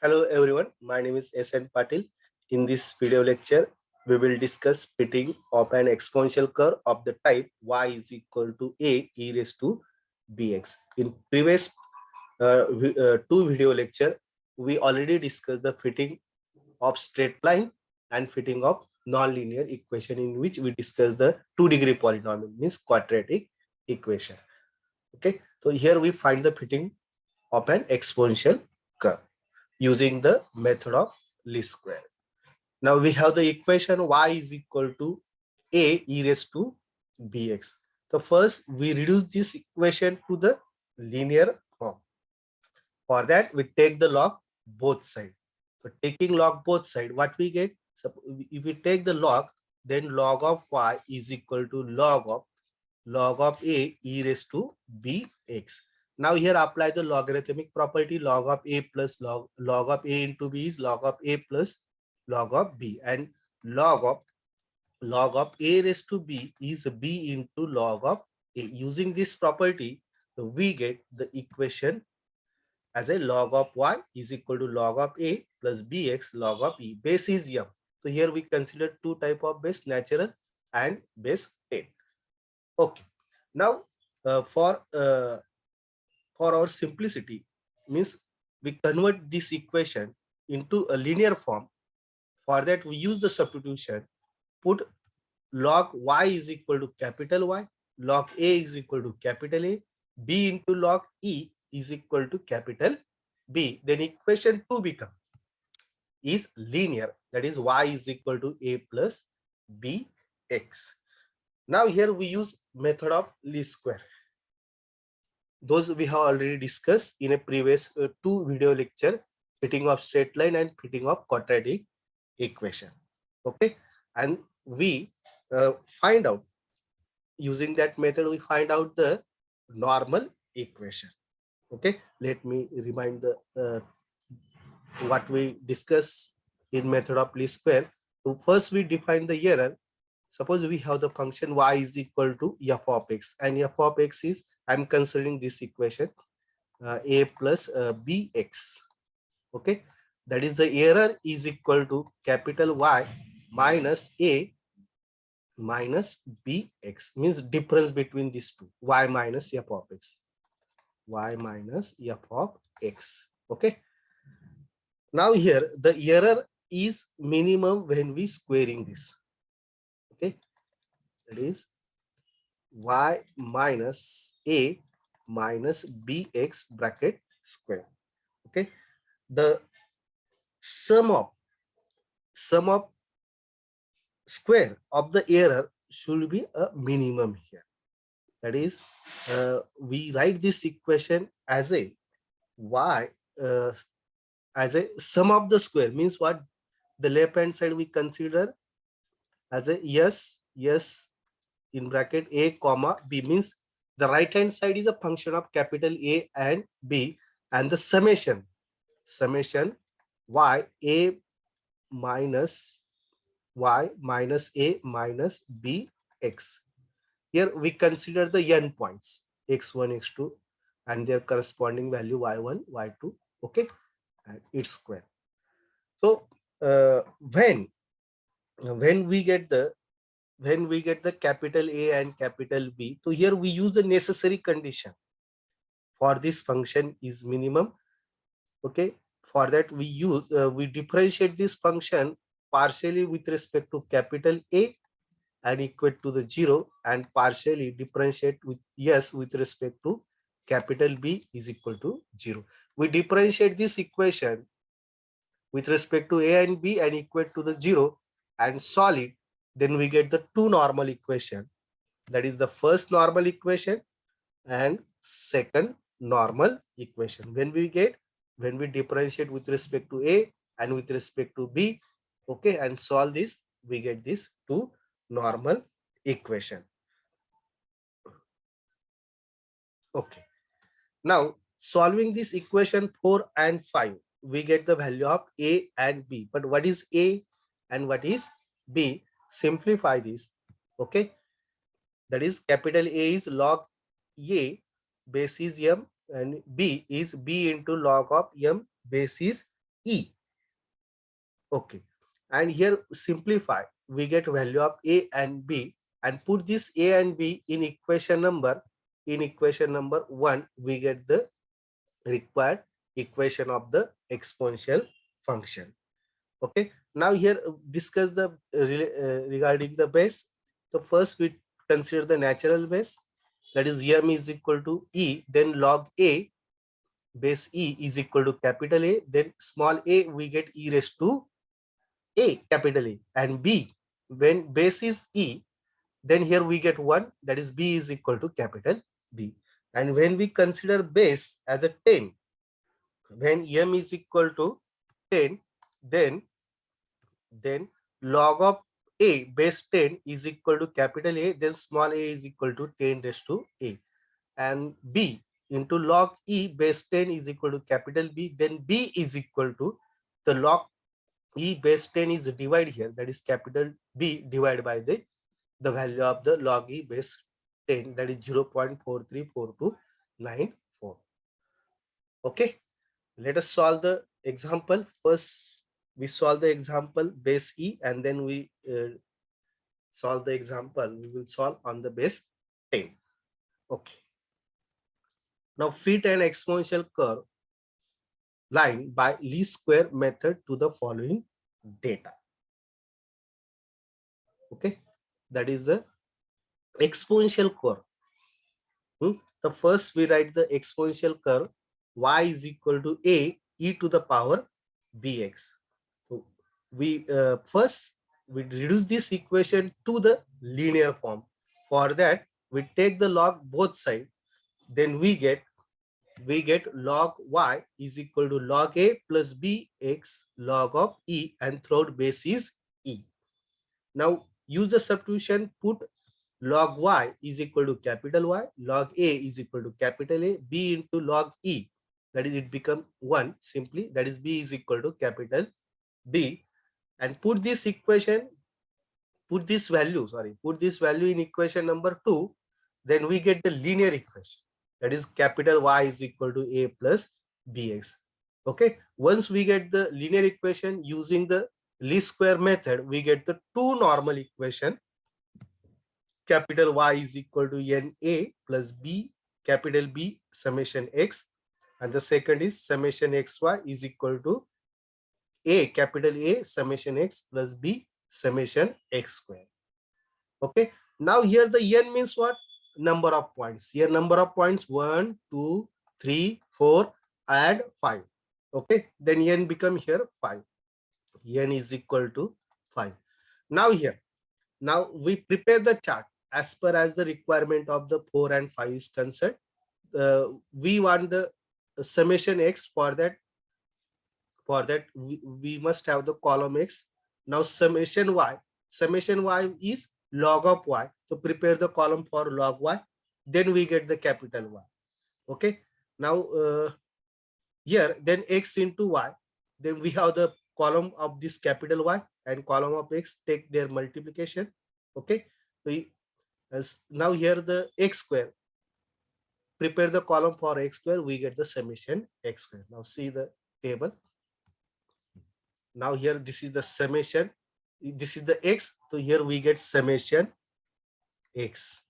Hello everyone, my name is S. N. Patil. In this video lecture, we will discuss fitting of an exponential curve of the type y is equal to a e raised to bx. In previous two video lecture, we already discussed the fitting of straight line and fitting of nonlinear equation, in which we discussed the 2-degree polynomial, means quadratic equation. Okay, so here we find the fitting of an exponential curve using the method of least square. Now we have the equation y is equal to a e raised to bx. So first we reduce this equation to the linear form. For that we take the log both sides. So taking log both sides, what we get? So if we take the log, then log of y is equal to log of a e raised to bx. Now here apply the logarithmic property. Log of a plus log of a into b is log of a plus log of b, and log of a raised to b is b into log of a. Using this property, we get the equation as a log of y is equal to log of a plus bx log of e. Base is m. So here we consider two type of base, natural and base 10. Okay. Now for our simplicity, means we convert this equation into a linear form. For that we use the substitution, put log y is equal to capital Y, log a is equal to capital A, b into log e is equal to capital B. Then equation 2 become is linear, that is y is equal to a plus bx. Now here we use method of least square. Those we have already discussed in a previous two video lecture, fitting of straight line and fitting of quadratic equation. Okay, and we find out, using that method we find out the normal equation. Okay, let me remind the what we discuss in method of least square. So first we define the error. Suppose we have the function y is equal to f of x, and f of x is, I'm considering this equation a plus bx. Okay, that is the error is equal to capital Y minus a minus bx, means difference between these two, y minus f of x, y minus f of x. Okay, now here the error is minimum when we squaring this. Okay, that is y minus a minus bx bracket square. Okay, the sum of square of the error should be a minimum here. That is, we write this equation as a y as a sum of the square, means what? The left hand side we consider as a yes in bracket a comma b, means the right hand side is a function of capital A and B, and the summation y a minus a minus b x. Here we consider the n points x1 x2 and their corresponding value y1 y2. Okay, and its square. So when we get the capital A and capital B, so here we use the necessary condition for this function is minimum. Okay, for that we use we differentiate this function partially with respect to capital A and equate to the 0, and partially differentiate with yes with respect to capital B is equal to 0. We differentiate this equation with respect to A and B and equate to the 0 and solve it. Then we get the two normal equation, that is the first normal equation and second normal equation. When we differentiate with respect to A and with respect to B, okay, and solve this, we get this two normal equation. Okay, now solving this equation 4 and 5, we get the value of A and B. But what is A and what is B? Simplify this. Okay, that is capital A is log A base is m, and B is B into log of m base is E. Okay. And here simplify, we get value of A and B and put this A and B in equation number. In equation number 1, we get the required equation of the exponential function. Okay. Now here discuss the regarding the base. So first we consider the natural base, that is m is equal to E, then log A base E is equal to capital A, then small a we get e raised to A, capital A, and B, when base is E, then here we get 1, that is B is equal to capital B. And when we consider base as a 10, when m is equal to 10, then log of A base 10 is equal to capital A, then small a is equal to 10 raised to A, and B into log E base 10 is equal to capital B, then B is equal to the log E base 10 is divided here, that is capital B divided by the value of the log E base 10, that is 0.434294. Okay, let us solve the example. First we solve the example base E, and then we solve the example we will solve on the base 10. Okay, now fit an exponential curve line by least square method to the following data. Okay, that is the exponential curve. The first we write the exponential curve y is equal to a e to the power bx. So we first we reduce this equation to the linear form. For that we take the log both sides, then we get log y is equal to log a plus bx log of e, and third base is e. Now use the substitution, put log y is equal to capital Y, log a is equal to capital A, b into log e, that is it become 1 simply, that is b is equal to capital B, and put this equation, put this value in equation number 2, then we get the linear equation, that is capital Y is equal to a plus bx. Okay, once we get the linear equation using the least square method, we get the two normal equation. Capital Y is equal to NA plus B, capital B summation X, and the second is summation XY is equal to A, capital A summation X plus B summation X square. Okay, now here the N means what? Number of points. Here number of points 1, 2, 3, 4, add 5. Okay, then N become here 5. N is equal to 5. Now here, now we prepare the chart as per as the requirement of the 4 and 5 is concerned. We want the summation X. For that we must have the column X. Now summation Y is log of Y. So prepare the column for log Y. Then we get the capital Y. Okay. Now here then X into Y. Then we have the column of this capital Y and column of X, take their multiplication. Okay. So now here the X square. Prepare the column for X square. We get the summation X square. Now see the table. Now here this is the summation. This is the X. So here we get summation X.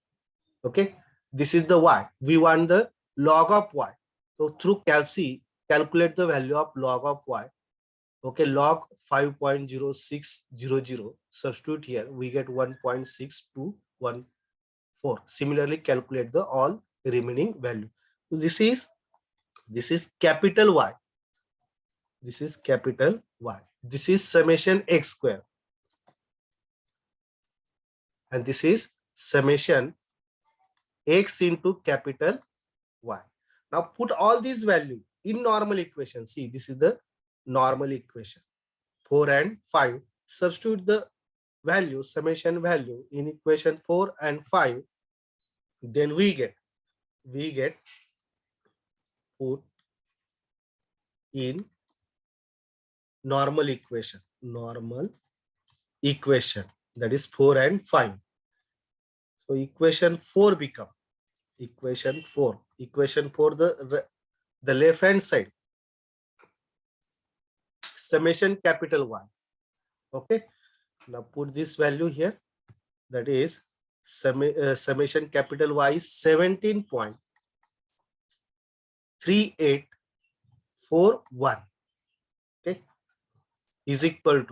Okay. This is the Y. We want the log of Y. So through calculate the value of log of Y. Okay, log 5.0600. Substitute here. We get 1.6214. Similarly, calculate the all remaining value. So this is capital Y. This is capital Y. This is summation X square. And this is summation X into capital Y. Now put all these value in normal equation. See, this is the normal equation. 4 and 5. Substitute the value, summation value in equation 4 and 5. Then we get put in normal equation, that is 4 and 5. So equation 4 become equation 4, the left hand side. summation capital Y. Okay, now put this value here. That is summation capital Y is 17.3841. Okay, is equal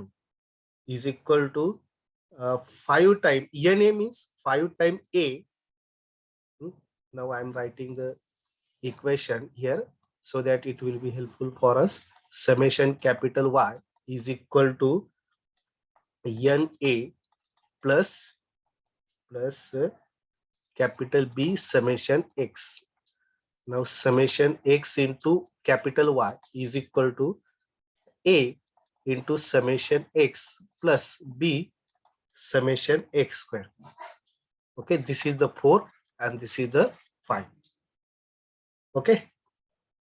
to 5 times ENA means 5 times A. Now I'm writing the equation here so that it will be helpful for us. Summation capital Y is equal to NA plus capital B summation X. Now summation X into capital Y is equal to A into summation X plus B summation X square. Okay, this is the 4 and this is the 5. Okay,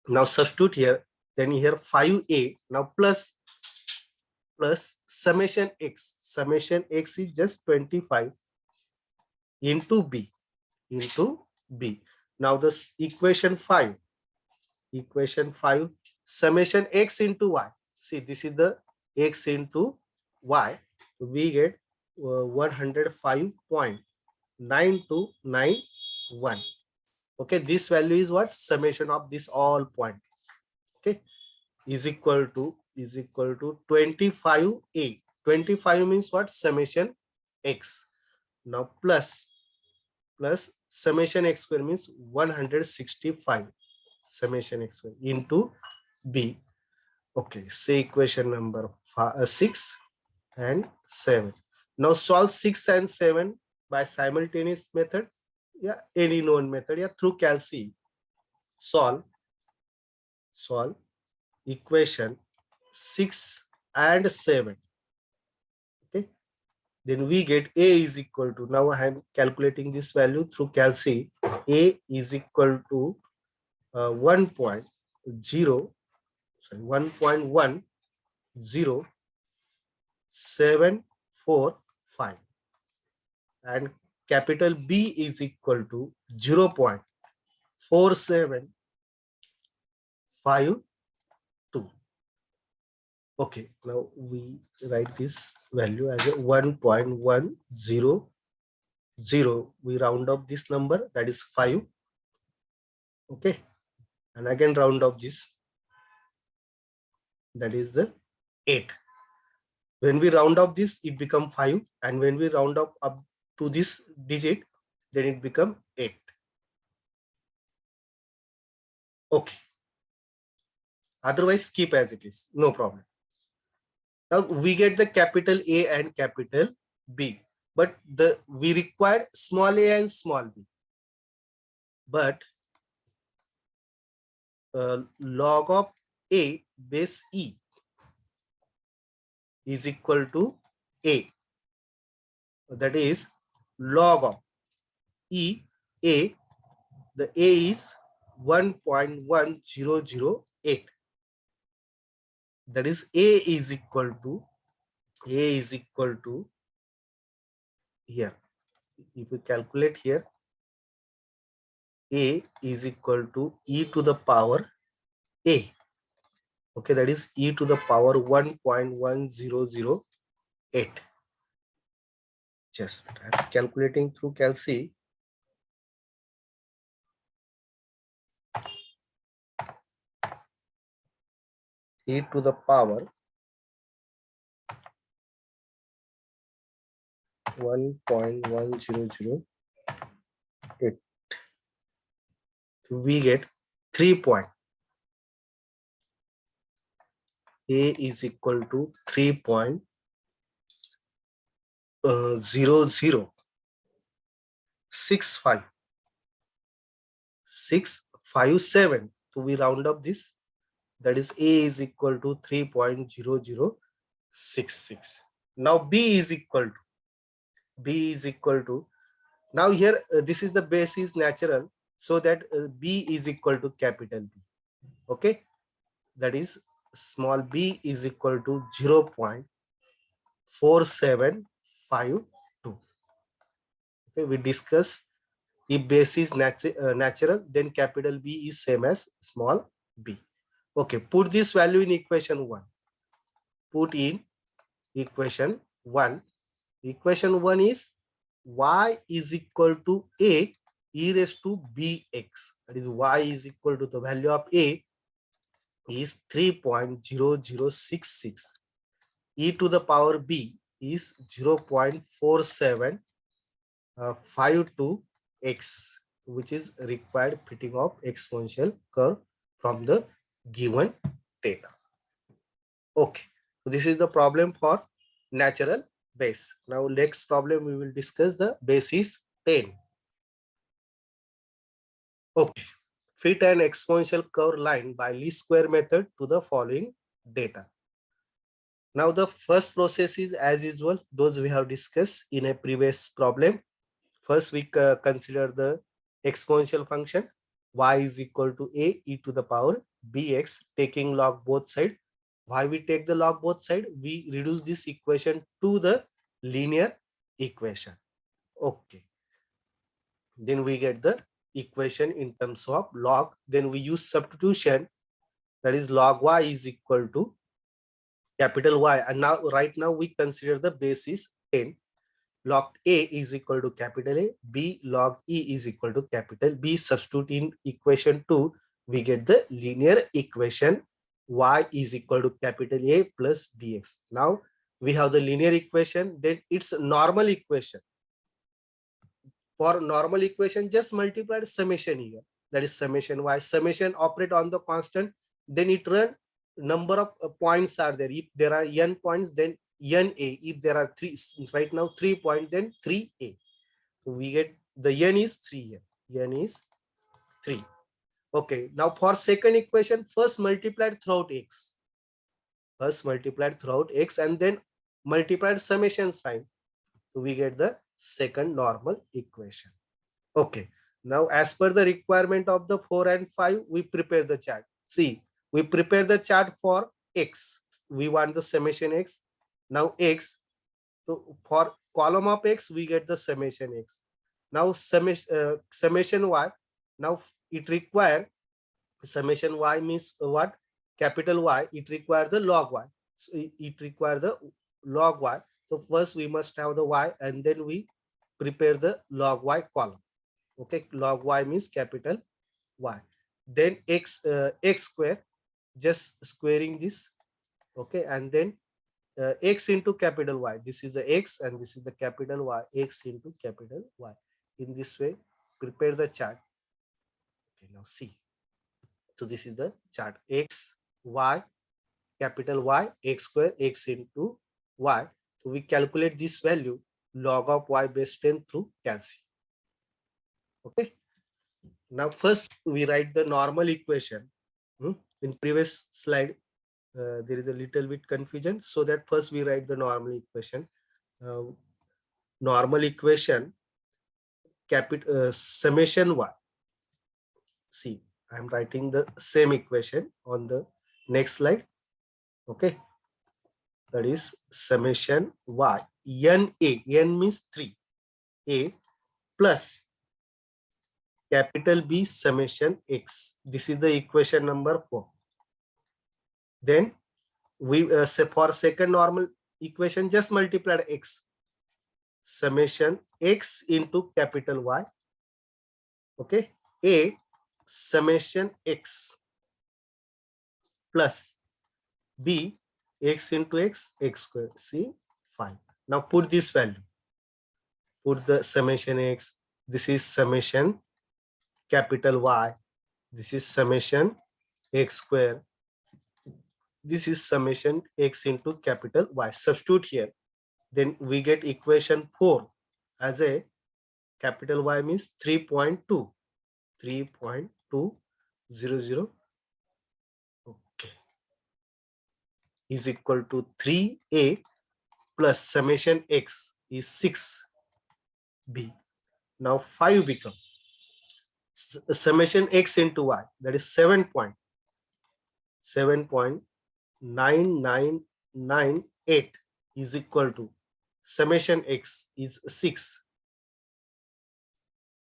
now substitute here, then here 5A, now plus summation X is just 25 into B. Now this equation 5 summation X into Y. See, this is the X into Y. We get 105.9291. Okay, this value is what? Summation of this all point. Okay, is equal to 25A. 25 means what? Summation X. Now plus summation X square means 165 summation X square into B. Okay, say equation number 6 and 7. Now solve 6 and 7 by simultaneous method. Yeah, any known method. Yeah, through calci. Solve equation 6 and 7. Okay, then we get A is equal to, now I am calculating this value through calci. A is equal to 1.0745 and capital B is equal to 0.4752. Okay, now we write this value as a 1.100. We round up this number, that is 5. Okay, and again round up this, that is the 8. When we round up this, it become 5, and when we round up to this digit, then it become 8. Okay, otherwise keep as it is, no problem. Now we get the capital A and capital B, but we require small a and small b. But log of A base E is equal to A. That is log of A. The A is 1.1008. That is A is equal to here. If we calculate here, A is equal to e to the power A. Okay, that is e to the power 1.1008. Just I'm calculating through calci. E to the power 1.1008. We get 3 point. A is equal to 3.00657. So we round up this, that is A is equal to 3.0066. Now B is equal to, now here this is the base is natural, so that B is equal to capital B. Okay, that is small b is equal to 0.4752. Okay, we discuss if base is natural, then capital B is same as small b. Okay, put this value in equation 1. put in equation 1. Equation 1 is y is equal to a e raised to bx. That is y is equal to the value of a is 3.0066. E to the power b is 0.4752x, which is required fitting of exponential curve from the given data. Okay, so this is the problem for natural base. Now next problem we will discuss the base is 10. Okay, fit an exponential curve line by least square method to the following data. Now the first process is as usual, those we have discussed in a previous problem. First we consider the exponential function y is equal to a e to the power bx, taking log both side. Why we take the log both side? We reduce this equation to the linear equation. Okay, then we get the equation in terms of log. Then we use substitution, that is log y is equal to capital Y, and now right now we consider the base is 10. Log A is equal to capital A, B log E is equal to capital B. Substitute in equation 2, we get the linear equation y is equal to capital A plus bx. Now we have the linear equation, then it's normal equation. For normal equation, just multiply summation here, that is summation y. Summation operate on the constant, then it run number of points are there. If there are n points, then n a. If there are three, right now 3 points, then 3a. So we get the n is 3 here. N is 3. Okay, now for second equation, first multiplied throughout x. First multiplied throughout x and then multiplied summation sign. So we get the second normal equation. Okay, now as per the requirement of the 4 and 5, we prepare the chart. See, we prepare the chart for x. We want the summation x. Now x, so for column of x, we get the summation x. Now summation y. Now it require summation y means what? Capital Y. It require the log y. So it require the log y. So first we must have the y, and then we prepare the log y column. Okay, log y means capital Y. Then x square, just squaring this. Okay, and then x into capital Y. This is the x and this is the capital Y. X into capital Y. In this way, prepare the chart. Okay, now see. So this is the chart: x, y, capital Y, x square, x into y. So we calculate this value, log of y base 10 through calci. Okay. Now first we write the normal equation. In previous slide, there is a little bit confusion. So that first we write the normal equation. Normal equation, summation y. See, I am writing the same equation on the next slide. Okay, that is summation y. N means 3. A plus capital B summation x. This is the equation number 4. Then we say for second normal equation, just multiply x. Summation x into capital Y. Okay, A summation x plus B x into x square. See, fine. Now put this value. Put the summation x. This is summation capital Y. This is summation x square. This is summation x into capital Y. Substitute here. Then we get equation 4 as a capital Y means 3.2. 3.200. Okay. Is equal to 3a plus summation x is 6b. Now 5 become summation x into y, that is 7.9998 is equal to summation x is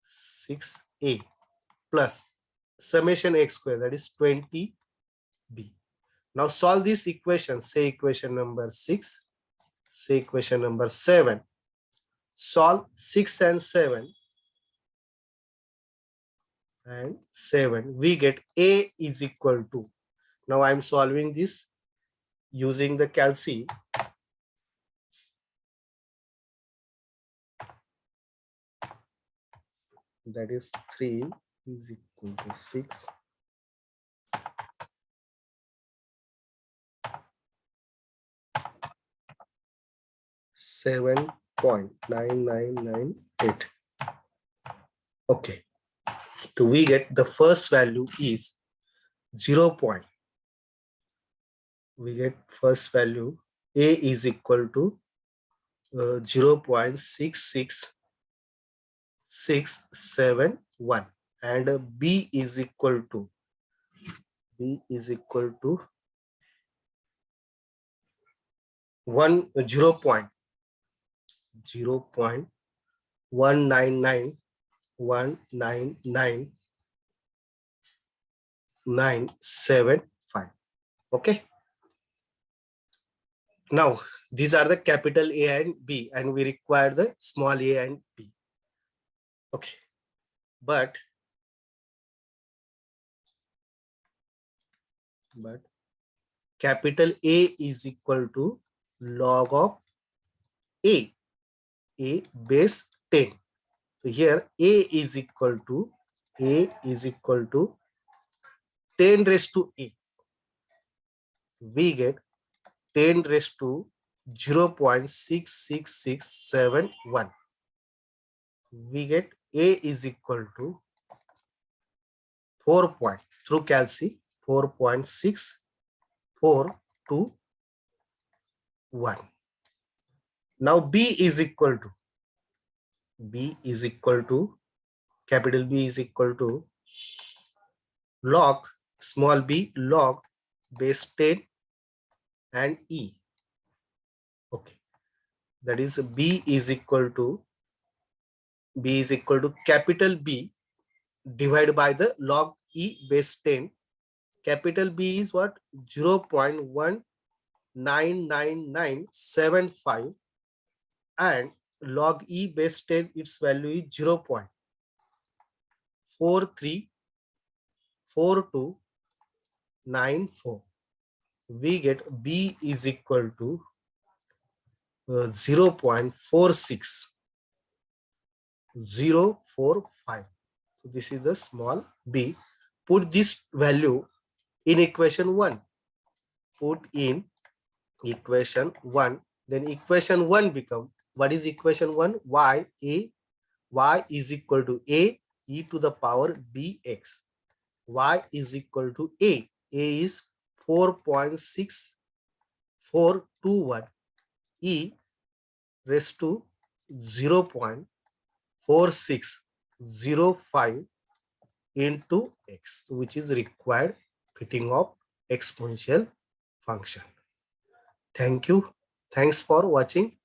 6a plus summation x square, that is 20b. Now solve this equation. Say equation number 6. Say equation number 7. Solve 6 and 7. And 7. We get A is equal to. Now I'm solving this using the calci. That is 3 is equal to 6. 7.9998. Okay, so we get the first value is 0. We get first value A is equal to 0.66671 and B is equal to 0.199199975. Okay, now these are the capital A and B and we require the small a and b. Okay, but capital A is equal to log of A base 10. So here A is equal to 10 raised to A. We get 10 raised to 0.66671. We get A is equal to 4 point through calci 4.6421. Now B is equal to capital B is equal to log small b log base 10 and E. Okay, that is B is equal to capital B divided by the log E base 10. Capital B is what? 0.1999975 and log E base 10 its value is 0.434294. We get B is equal to 0.46045. So this is the small b. Put this value in equation 1. Put in equation 1. Then equation 1 become, what is equation 1? Y is equal to a e to the power bx. Y is equal to a is 4.6421, e raised to 0.4605 into x, which is required fitting of exponential function. Thank you. Thanks for watching.